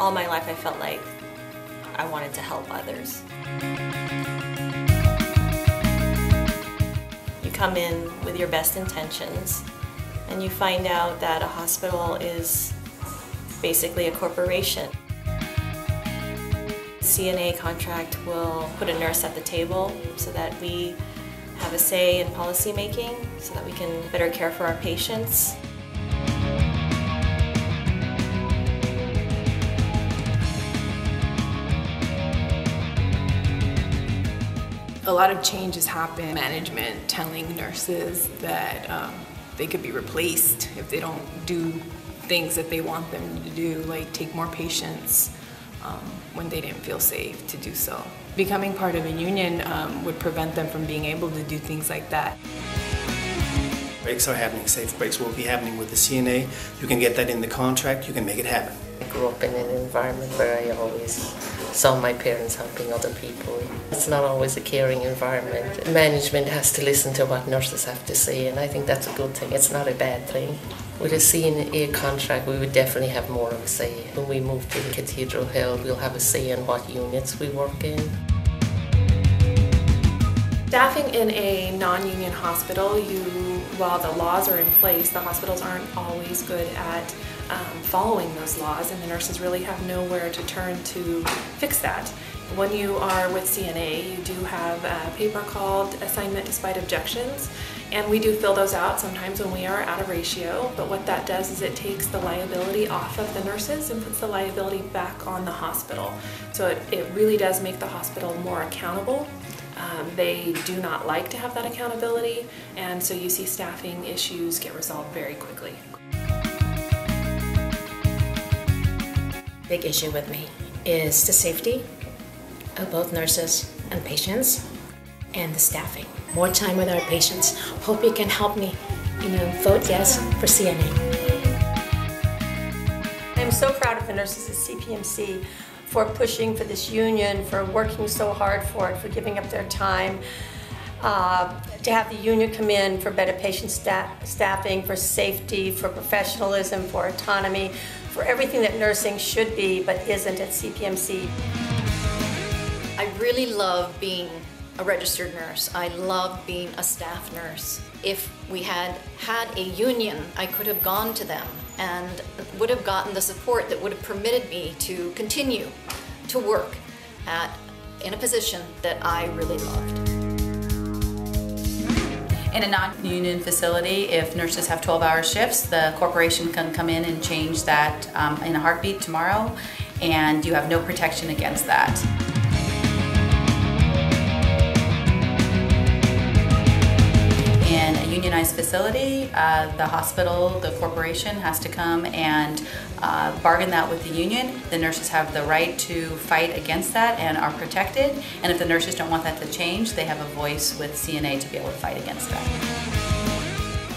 All my life I felt like I wanted to help others. You come in with your best intentions and you find out that a hospital is basically a corporation. The CNA contract will put a nurse at the table so that we have a say in policy making, so that we can better care for our patients. A lot of changes happen. Management telling nurses that they could be replaced if they don't do things that they want them to do, like take more patients when they didn't feel safe to do so. Becoming part of a union would prevent them from being able to do things like that. Breaks are happening. Safe breaks will be happening with the CNA. You can get that in the contract. You can make it happen. I grew up in an environment where I always saw my parents helping other people. It's not always a caring environment. Management has to listen to what nurses have to say, and I think that's a good thing. It's not a bad thing. With a CNA contract, we would definitely have more of a say. When we move to Cathedral Hill, we'll have a say in what units we work in. Staffing in a non-union hospital, while the laws are in place, the hospitals aren't always good at following those laws, and the nurses really have nowhere to turn to fix that. When you are with CNA, you do have a paper called Assignment Despite Objections, and we do fill those out sometimes when we are out of ratio, but what that does is it takes the liability off of the nurses and puts the liability back on the hospital. So it really does make the hospital more accountable. They do not like to have that accountability, and so you see staffing issues get resolved very quickly. Big issue with me is the safety of both nurses and patients, and the staffing. More time with our patients. Hope you can help me, vote yes for CNA. I'm so proud of the nurses at CPMC for pushing for this union, for working so hard for it, for giving up their time, to have the union come in for better patient staffing, for safety, for professionalism, for autonomy, for everything that nursing should be but isn't at CPMC. I really love being a registered nurse. I love being a staff nurse. If we had had a union, I could have gone to them and would have gotten the support that would have permitted me to continue to work in a position that I really loved. In a non-union facility, if nurses have 12-hour shifts, the corporation can come in and change that in a heartbeat tomorrow, and you have no protection against that. In a unionized facility, the hospital, the corporation has to come and bargain that with the union. The nurses have the right to fight against that and are protected. And if the nurses don't want that to change, they have a voice with CNA to be able to fight against that.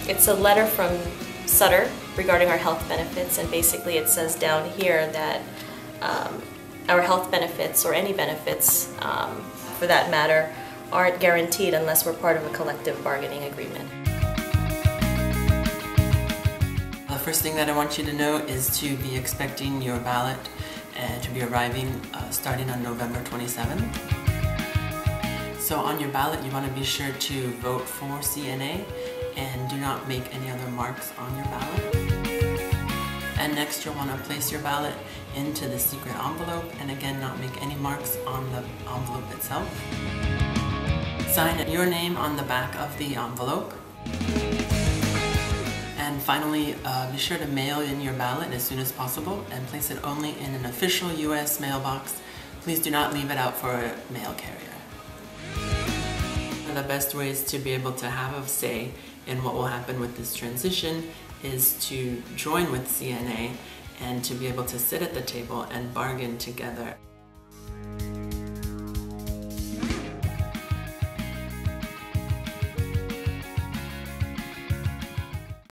It's a letter from Sutter regarding our health benefits, and basically it says down here that our health benefits, or any benefits for that matter, aren't guaranteed unless we're part of a collective bargaining agreement. The first thing that I want you to know is to be expecting your ballot to be arriving starting on November 27th. So on your ballot, you want to be sure to vote for CNA and do not make any other marks on your ballot. And next you'll want to place your ballot into the secret envelope, and again not make any marks on the envelope itself. Sign your name on the back of the envelope. And finally, be sure to mail in your ballot as soon as possible and place it only in an official U.S. mailbox. Please do not leave it out for a mail carrier. One of the best ways to be able to have a say in what will happen with this transition is to join with CNA and to be able to sit at the table and bargain together.